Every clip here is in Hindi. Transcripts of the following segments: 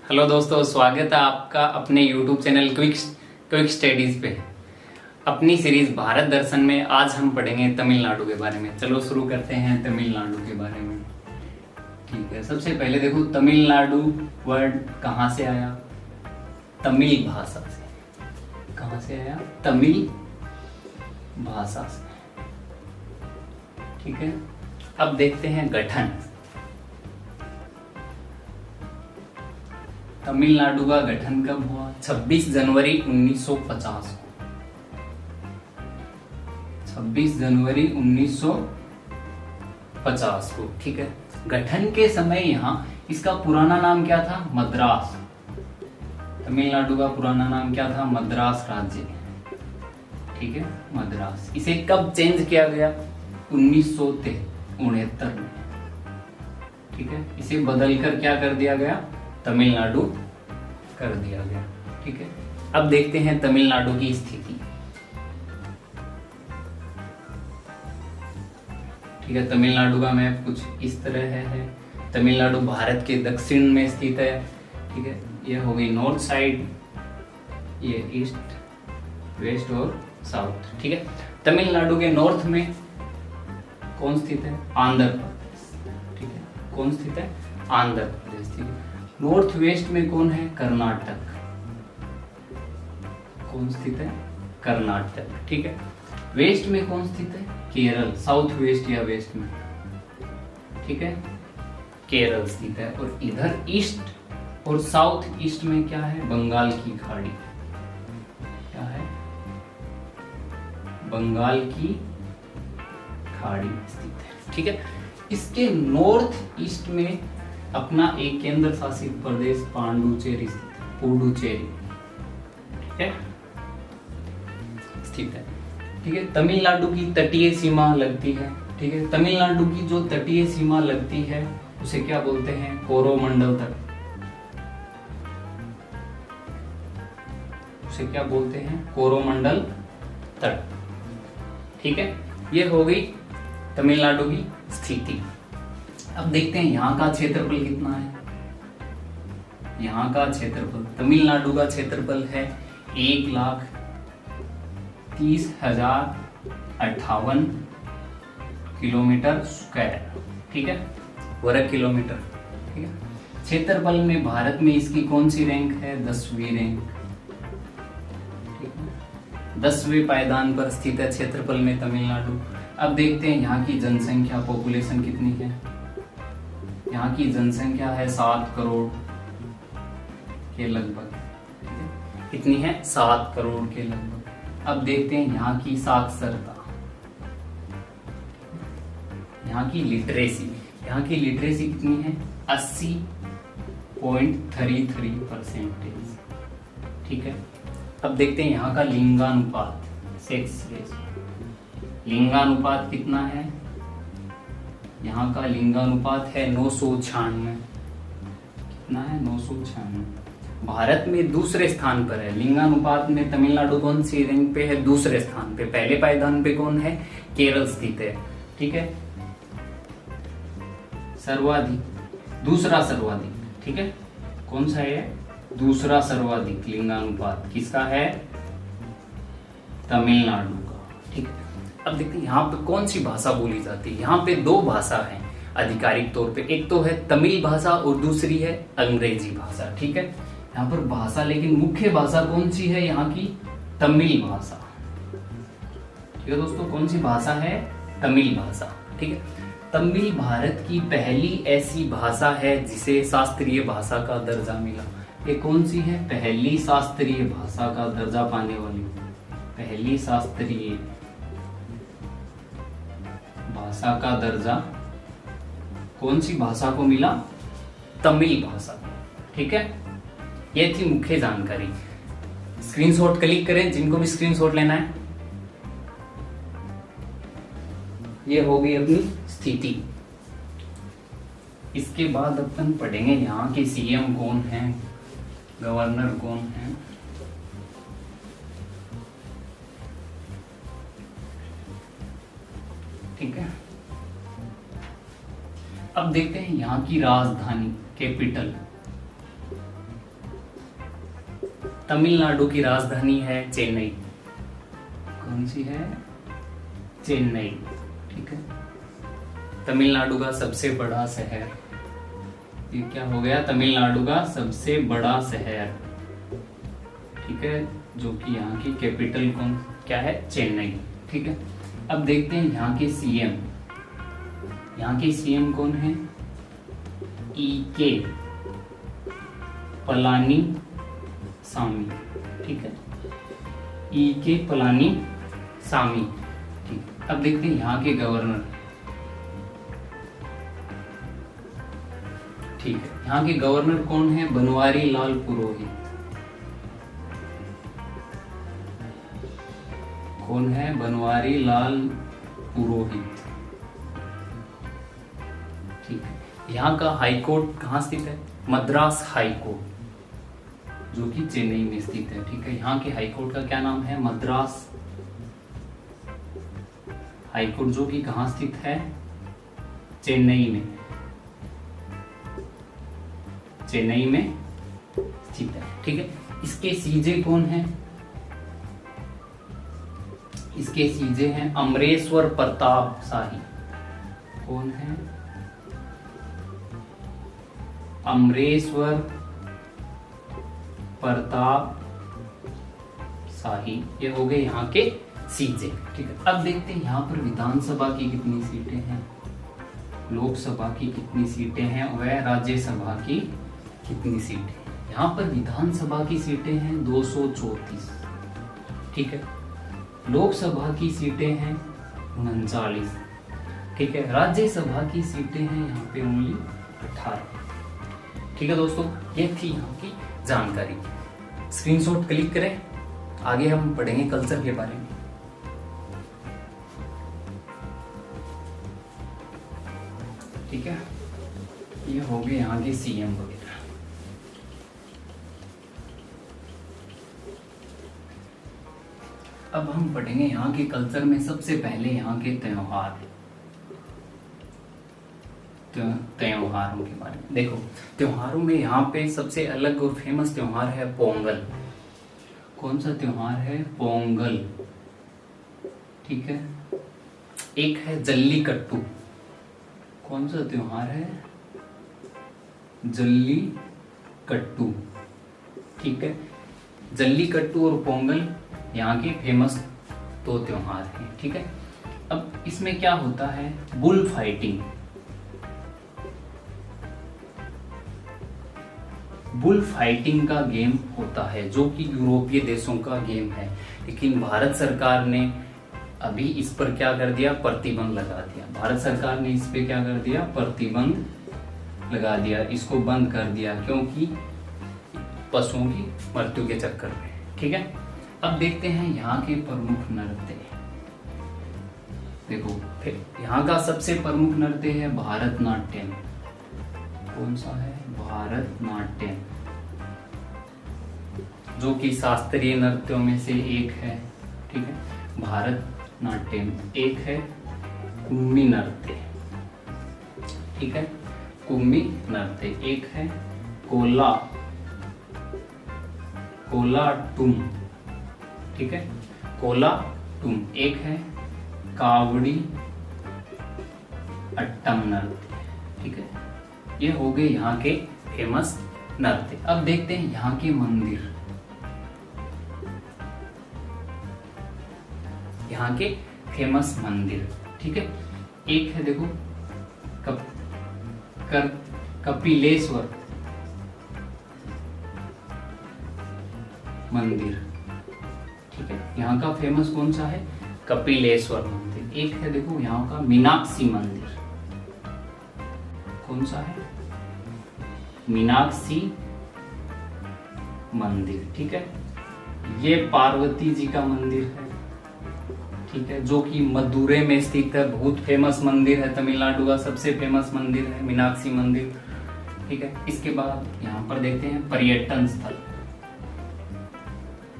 हेलो दोस्तों, स्वागत है आपका अपने YouTube चैनल क्विक स्टडीज पे। अपनी सीरीज भारत दर्शन में आज हम पढ़ेंगे तमिलनाडु के बारे में। चलो शुरू करते हैं तमिलनाडु के बारे में। ठीक है, सबसे पहले देखो तमिलनाडु वर्ड कहाँ से आया? तमिल भाषा से। कहाँ से आया? तमिल भाषा से। ठीक है, अब देखते हैं गठन। तमिलनाडु का गठन कब हुआ? 26 जनवरी 1950 को। 26 जनवरी 1950 को। ठीक है, गठन के समय यहाँ इसका पुराना नाम क्या था? मद्रास। तमिलनाडु का पुराना नाम क्या था? मद्रास राज्य। ठीक है, मद्रास। इसे कब चेंज किया गया? 1969 में। ठीक है, इसे बदलकर क्या कर दिया गया? तमिलनाडु कर दिया गया। ठीक है, अब देखते हैं तमिलनाडु की स्थिति। ठीक है, तमिलनाडु का मैप कुछ इस तरह है। तमिलनाडु भारत के दक्षिण में स्थित है। ठीक है, ये हो गई नॉर्थ साइड, ये ईस्ट, वेस्ट और साउथ। ठीक है, तमिलनाडु के नॉर्थ में कौन स्थित है? आंध्र प्रदेश। ठीक है, कौन स्थित है? आंध्र प्रदेश। ठीक है, नॉर्थ वेस्ट में कौन है? कर्नाटक। कौन स्थित है? कर्नाटक। ठीक है, वेस्ट में कौन स्थित है? केरल। साउथ वेस्ट या वेस्ट में, ठीक है, केरल स्थित है। और इधर ईस्ट और साउथ ईस्ट में क्या है? बंगाल की खाड़ी। क्या है? बंगाल की खाड़ी स्थित है। ठीक है, इसके नॉर्थ ईस्ट में अपना एक केंद्र शासित प्रदेश पांडुचेरी स्थित है। पुडुचेरी, ठीक है, स्थित है। ठीक है, तमिलनाडु की तटीय सीमा लगती है। ठीक है, तमिलनाडु की जो तटीय सीमा लगती है उसे क्या बोलते हैं? कोरोमंडल तट। उसे क्या बोलते हैं? कोरोमंडल तट। ठीक है, ये हो गई तमिलनाडु की स्थिति। अब देखते हैं यहाँ का क्षेत्रफल कितना है। यहाँ का क्षेत्रफल, तमिलनाडु का क्षेत्रफल है 1,30,058 किलोमीटर स्क्वायर। ठीक है, वर्ग किलोमीटर। ठीक है, क्षेत्रफल में भारत में इसकी कौन सी रैंक है? 10वीं रैंक। ठीक है, 10वें पायदान पर स्थित है क्षेत्रफल में तमिलनाडु। अब देखते हैं यहाँ की जनसंख्या, पॉपुलेशन कितनी है। यहाँ की जनसंख्या है 7 करोड़ के लगभग। कितनी है? 7 करोड़ के लगभग। अब देखते हैं यहाँ की साक्षरता, यहाँ की लिटरेसी। यहाँ की लिटरेसी कितनी है? 80.33%। ठीक है, अब देखते हैं यहाँ का लिंगानुपात, सेक्स रेशियो। लिंगानुपात कितना है? यहाँ का लिंगानुपात है 996। कितना है? 996। भारत में दूसरे स्थान पर है लिंगानुपात में। तमिलनाडु कौन सी रैंक पे है? दूसरे स्थान पे। पहले पायदान पे कौन है? केरल स्थित है। ठीक है, सर्वाधिक, दूसरा सर्वाधिक। ठीक है, कौन सा है? दूसरा सर्वाधिक लिंगानुपात किसका है? तमिलनाडु का। ठीक है, अब देखते हैं यहाँ पे कौन सी भाषा बोली जाती है। यहाँ पे 2 भाषा है आधिकारिक तौर पे। एक तो है तमिल भाषा और दूसरी है अंग्रेजी भाषा। ठीक है, यहाँ पर भाषा, लेकिन मुख्य भाषा कौन सी है यहाँ की? तमिल भाषा। ठीक है दोस्तों, कौन सी भाषा है? तमिल भाषा। ठीक है, तमिल भारत की पहली ऐसी भाषा है जिसे शास्त्रीय भाषा का दर्जा मिला। ये कौन सी है? पहली शास्त्रीय भाषा का दर्जा पाने वाली, पहली शास्त्रीय भाषा का दर्जा कौन सी भाषा को मिला? तमिल भाषा को। ठीक है, ये थी मुख्य जानकारी। स्क्रीनशॉट क्लिक करें जिनको भी स्क्रीनशॉट लेना है। ये हो गई अपनी स्थिति। इसके बाद अपन पढ़ेंगे यहाँ के सीएम कौन है, गवर्नर कौन है। ठीक है, अब देखते हैं यहाँ की राजधानी, कैपिटल। तमिलनाडु की राजधानी है चेन्नई। कौन सी है? चेन्नई। ठीक है। तमिलनाडु का सबसे बड़ा शहर, ये क्या हो गया? तमिलनाडु का सबसे बड़ा शहर। ठीक है, जो कि यहाँ की कैपिटल कौन क्या है? चेन्नई। ठीक है। अब देखते हैं यहाँ के सीएम। यहाँ के सीएम कौन है? E.K. पलानी सामी। ठीक है, E.K. पलानी सामी। ठीक। अब देखते हैं यहाँ के गवर्नर। ठीक है, यहाँ के गवर्नर कौन है? बनवारी लाल पुरोहित। कौन है? बनवारी लाल पुरोहित। ठीक है। यहाँ का हाई कोर्ट कहाँ स्थित है? मद्रास हाई कोर्ट, जो कि चेन्नई में स्थित है। ठीक है, यहाँ के हाई कोर्ट का क्या नाम है? मद्रास हाई कोर्ट, जो कि कहाँ स्थित है? चेन्नई में। चेन्नई में स्थित है। ठीक है। इसके सीजे कौन है? इसके सीजे हैं अमरेश्वर प्रताप शाही। कौन है? अमरेश्वर प्रताप शाही। ये हो गए यहाँ के सीजे। ठीक है। अब देखते हैं यहाँ पर विधानसभा की कितनी सीटें हैं, लोकसभा की कितनी सीटें हैं, वह राज्यसभा की कितनी सीटें हैं। यहाँ पर विधानसभा की सीटें हैं 234। ठीक है। लोकसभा की सीटें हैं 39। ठीक है। राज्यसभा की सीटें हैं यहाँ पे ओनली 18। ठीक है दोस्तों, ये थी यहाँ की जानकारी। स्क्रीनशॉट क्लिक करें, आगे हम पढ़ेंगे कल्चर के बारे में। ठीक है, ये हो गए यहाँ के सीएम वगैरह। अब हम पढ़ेंगे यहाँ के कल्चर में सबसे पहले यहाँ के त्योहार, त्योहारों के बारे में। देखो, त्योहारों में यहाँ पे सबसे अलग और फेमस त्योहार है पोंगल। कौन सा त्योहार है? पोंगल। ठीक है। एक है जल्लीकट्टू। कौन सा त्योहार है? जल्लीकट्टू। ठीक है। जल्लीकट्टू और पोंगल यहाँ के फेमस दो त्योहार हैं। ठीक है। अब इसमें क्या होता है? Bull fighting. बुल फाइटिंग का गेम होता है, जो कि यूरोपीय देशों का गेम है, लेकिन भारत सरकार ने अभी इस पर क्या कर दिया? प्रतिबंध लगा दिया। भारत सरकार ने इस पे क्या कर दिया? प्रतिबंध लगा दिया, इसको बंद कर दिया, क्योंकि पशुओं की मृत्यु के चक्कर में। ठीक है। अब देखते हैं यहाँ के प्रमुख नृत्य। देखो, फिर यहाँ का सबसे प्रमुख नृत्य है भारतनाट्यम। कौन सा है? भारतनाट्यम, जो कि शास्त्रीय नृत्यों में से एक है। ठीक है। भारतनाट्यम। एक है कुम्मी नृत्य। ठीक है, कुम्मी नृत्य। एक है कोलाटुम। ठीक है, कोलाटुम। एक है कावड़ी अट्टम नृत्य। ठीक है, ये हो गए यहाँ के फेमस नृत्य। अब देखते हैं यहाँ के मंदिर। यहाँ के फेमस मंदिर। ठीक है। एक है, देखो, कपिलेश्वर मंदिर। ठीक है, यहाँ का फेमस कौन सा है? कपिलेश्वर मंदिर। एक है, देखो, यहाँ का मीनाक्षी मंदिर। कौन सा है? मीनाक्षी मंदिर। ठीक है, ये पार्वती जी का मंदिर है। ठीक है, जो कि मदुरै में स्थित है। बहुत फेमस मंदिर है, तमिलनाडु का सबसे फेमस मंदिर है मीनाक्षी मंदिर। ठीक है। इसके बाद यहाँ पर देखते हैं पर्यटन स्थल।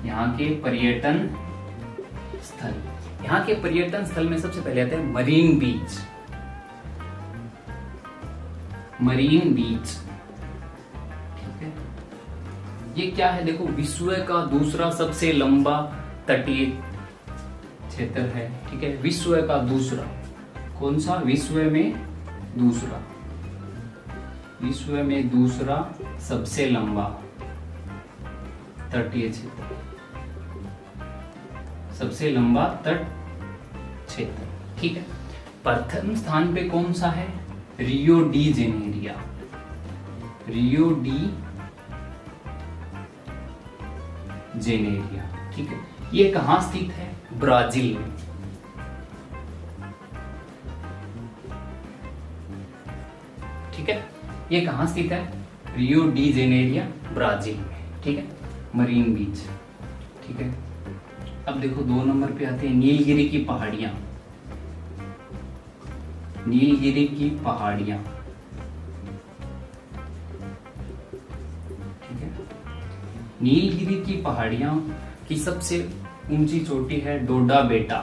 यहाँ के पर्यटन स्थल, यहाँ के पर्यटन स्थल में सबसे पहले आता है मरीन बीच। मरीन बीच। ठीक है, ये क्या है, देखो विश्व का दूसरा सबसे लंबा तटीय क्षेत्र है, ठीक है। विश्व का दूसरा, कौन सा, विश्व में दूसरा सबसे लंबा तटीय क्षेत्र, सबसे लंबा तट क्षेत्र, ठीक है। प्रथम स्थान पे कौन सा है, Rio de Janeiro, Rio de Janeiro, ठीक है। ये कहां स्थित है, ब्राजील में, ठीक है। ये कहां स्थित है, रियो डी जेनेरिया, ब्राजील में, ठीक है। मरीन बीच, ठीक है। अब देखो 2 नंबर पे आते हैं नीलगिरी की पहाड़ियां, नीलगिरी की पहाड़ियां, ठीक है। नीलगिरी की पहाड़ियां की सबसे ऊंची चोटी है डोडा बेटा,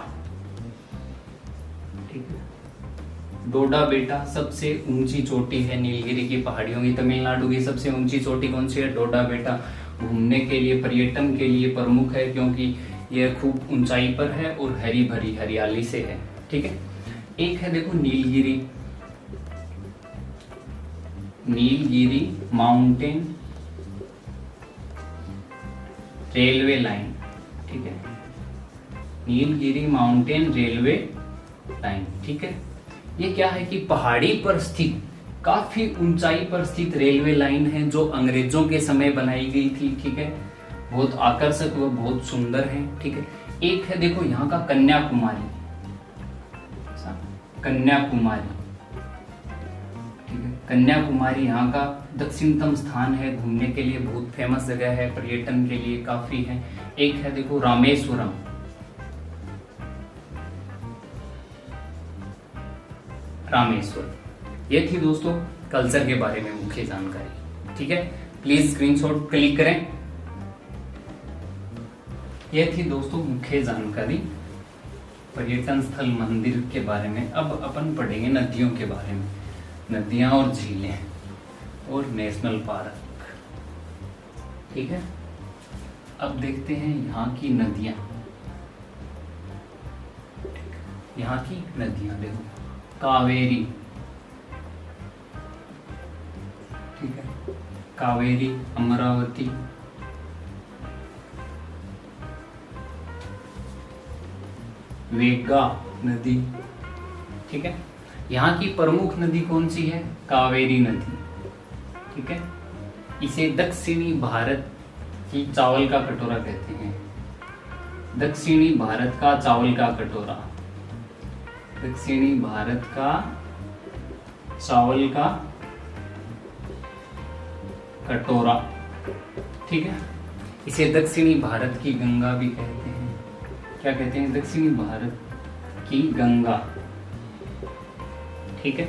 ठीक है। डोडा बेटा सबसे ऊंची चोटी है नीलगिरी की पहाड़ियों की। तमिलनाडु की सबसे ऊंची चोटी कौन सी है, डोडा बेटा। घूमने के लिए, पर्यटन के लिए प्रमुख है, क्योंकि यह खूब ऊंचाई पर है और हरी भरी हरियाली से है, ठीक है। एक है देखो Nilgiri, Nilgiri mountain railway line, ठीक है। नीलगिरी माउंटेन रेलवे लाइन, ठीक है। ये क्या है कि पहाड़ी पर स्थित, काफी ऊंचाई पर स्थित रेलवे लाइन है, जो अंग्रेजों के समय बनाई गई थी, ठीक है। बहुत आकर्षक व बहुत सुंदर है, ठीक है। एक है देखो यहाँ का कन्याकुमारी, कन्याकुमारी, ठीक है। कन्याकुमारी यहाँ का दक्षिणतम स्थान है, घूमने के लिए बहुत फेमस जगह है, पर्यटन के लिए काफी है। एक है देखो रामेश्वरम, रामेश्वर। ये थी दोस्तों कल्चर के बारे में मुख्य जानकारी, ठीक है। प्लीज स्क्रीनशॉट क्लिक करें। यह थी दोस्तों मुख्य जानकारी पर्यटन स्थल मंदिर के बारे में। अब अपन पढ़ेंगे नदियों के बारे में, नदियां और झीलें और नेशनल पार्क, ठीक है। अब देखते हैं यहाँ की नदियां, यहाँ की नदियां देखो, कावेरी, ठीक है, कावेरी, अमरावती, वेगा नदी, ठीक है। यहाँ की प्रमुख नदी कौन सी है, कावेरी नदी, ठीक है। इसे दक्षिणी भारत की चावल का कटोरा कहते हैं, दक्षिणी भारत का चावल का कटोरा, दक्षिणी भारत का चावल का कटोरा, ठीक है। इसे दक्षिणी भारत की गंगा भी कहते हैं, क्या कहते हैं, दक्षिणी भारत की गंगा, ठीक है।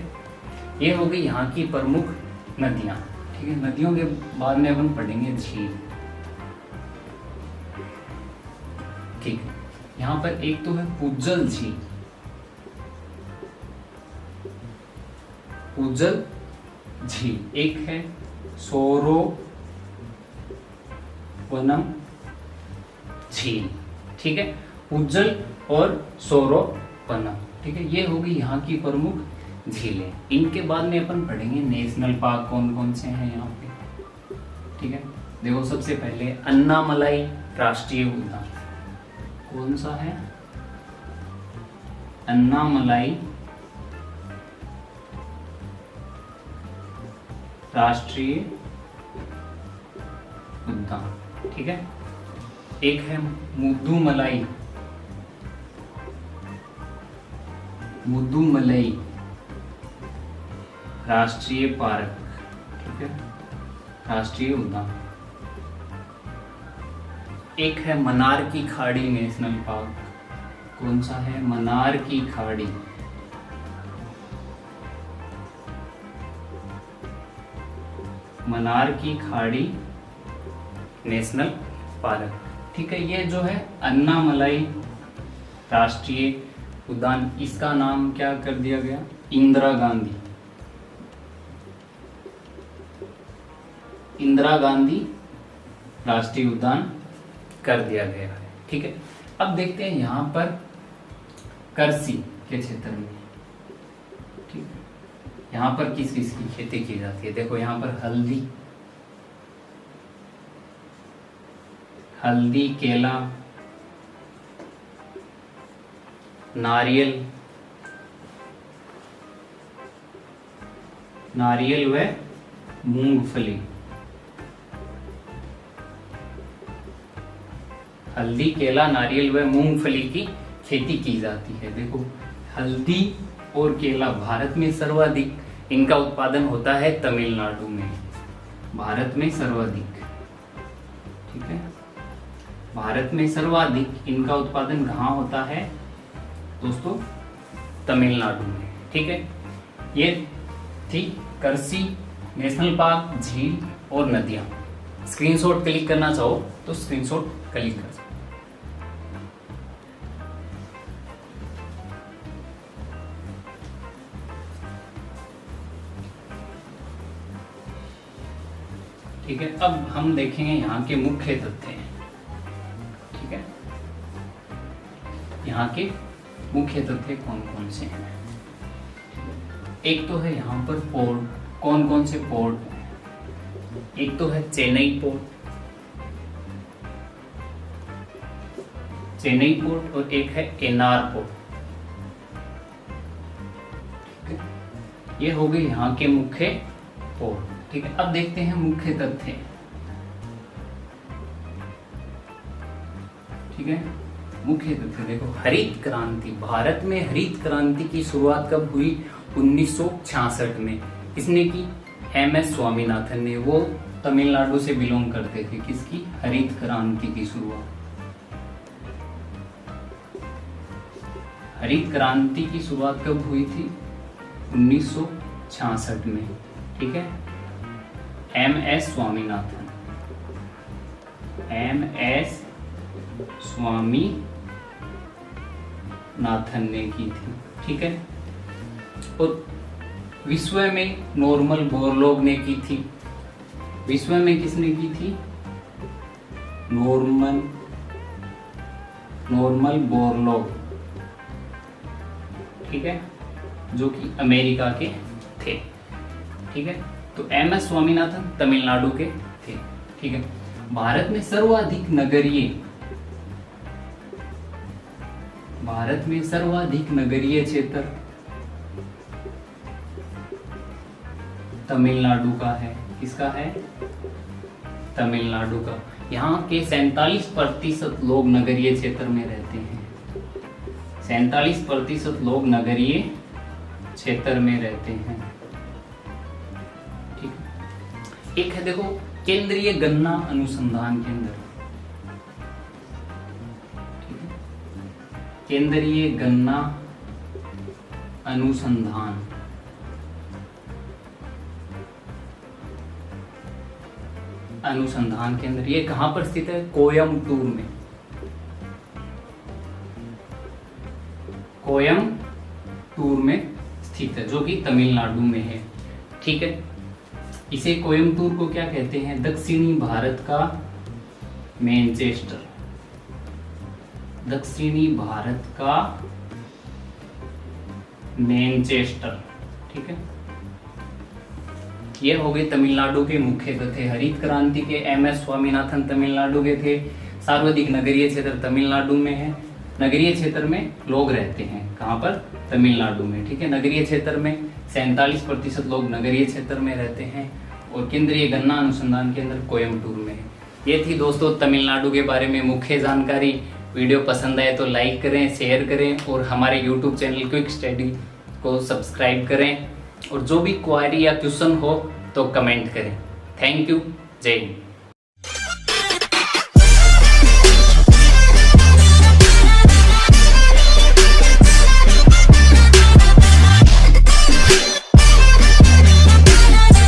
ये हो गई यहाँ की प्रमुख नदियां, ठीक है। नदियों के बाद में अपन पढ़ेंगे झील, ठीक है। यहाँ पर एक तो है पुज्जल झील, पुज्जल झील, एक है सोरोवनम झील, ठीक है। पुज्जल और सोरोवनम, ठीक है। ये होगी यहाँ की प्रमुख झीलें। इनके बाद में अपन पढ़ेंगे नेशनल पार्क कौन कौन से हैं यहाँ पे, ठीक है। देखो सबसे पहले अन्नामलाई राष्ट्रीय उद्यान, कौन सा है, अन्नामलाई राष्ट्रीय उद्यान, ठीक है। एक है मुदुमलाई, मुदुमलाई राष्ट्रीय पार्क, ठीक है, राष्ट्रीय उद्यान। एक है मनार की खाड़ी नेशनल पार्क, कौन सा है, मनार की खाड़ी, मनार की खाड़ी नेशनल पार्क, ठीक है। ये जो है अन्नामलाई राष्ट्रीय उद्यान, इसका नाम क्या कर दिया गया, इंदिरा गांधी, इंदिरा गांधी राष्ट्रीय उद्यान कर दिया गया है। ठीक है, अब देखते हैं यहाँ पर करसी के क्षेत्र में, ठीक है, यहाँ पर किस किस की खेती की जाती है। देखो यहाँ पर हल्दी, केला, नारियल व मूंगफली। हल्दी, केला, नारियल व मूंगफली की खेती की जाती है। देखो हल्दी और केला भारत में सर्वाधिक इनका उत्पादन होता है तमिलनाडु में, भारत में सर्वाधिक। ठीक है, भारत में सर्वाधिक इनका उत्पादन कहाँ होता है दोस्तों? तमिलनाडु में। ठीक है, ये थी करसी, नेशनल पार्क, झील और नदियां। स्क्रीनशॉट क्लिक करना चाहो तो स्क्रीनशॉट क्लिक कर सकते। ठीक है, अब हम देखेंगे यहाँ के मुख्य तथ्य हैं। ठीक है, यहाँ के मुख्य तथ्य कौन कौन से हैं? एक तो है यहाँ पर पोर्ट, कौन कौन से पोर्ट हैं? एक तो है चेन्नई पोर्ट और एक है एन्नार पोर्ट। ठीक है, ये हो गए यहाँ के मुख्य पोर्ट। ठीक है, अब देखते हैं मुख्य तथ्य। ठीक है, मुख्य तथ्य देखो, हरित क्रांति। भारत में हरित क्रांति की शुरुआत कब हुई? 1966 में। किसने की? एमएस स्वामीनाथन ने। वो तमिलनाडु से बिलोंग करते थे। किसकी? हरित क्रांति की शुरुआत। हरित क्रांति की शुरुआत कब हुई थी? 1966 में। ठीक है, एमएस स्वामीनाथन ने की थी। ठीक है, और विश्व में नॉर्मल बोरलॉग ने की थी। विश्व में किसने की थी? Normal Borlaug. ठीक है, जो कि अमेरिका के थे। ठीक है, तो एमएस स्वामीनाथन तमिलनाडु के थे। ठीक है, भारत में सर्वाधिक नगरीय क्षेत्र तमिलनाडु का है। किसका है? तमिलनाडु का। यहाँ के 47% लोग नगरीय क्षेत्र में रहते हैं। 47% लोग नगरीय क्षेत्र में रहते हैं। ठीक, एक है देखो केंद्रीय गन्ना अनुसंधान केंद्र। ठीक है, केंद्रीय गन्ना अनुसंधान केंद्र, ये कहां पर स्थित है? कोयम्बटूर में स्थित है, जो कि तमिलनाडु में है। ठीक है, इसे कोयम्बटूर को क्या कहते हैं? दक्षिणी भारत का मैनचेस्टर। दक्षिणी भारत का मैनचेस्टर। ठीक है, ये हो गए तमिलनाडु के मुख्य तथ्य। हरित क्रांति के एमएस स्वामीनाथन तमिलनाडु के थे। सर्वाधिक नगरीय क्षेत्र तमिलनाडु में है। नगरीय क्षेत्र में लोग रहते हैं कहां पर? तमिलनाडु में। ठीक है, नगरीय क्षेत्र में 47% लोग नगरीय क्षेत्र में रहते हैं और केंद्रीय गन्ना अनुसंधान केंद्र कोयम्बटूर में है। ये थी दोस्तों तमिलनाडु के बारे में मुख्य जानकारी। वीडियो पसंद आए तो लाइक करें, शेयर करें और हमारे यूट्यूब चैनल क्विक स्टडी को सब्सक्राइब करें। और जो भी क्वेरी या क्वेश्चन हो तो कमेंट करें। Thank you. जय हिंद।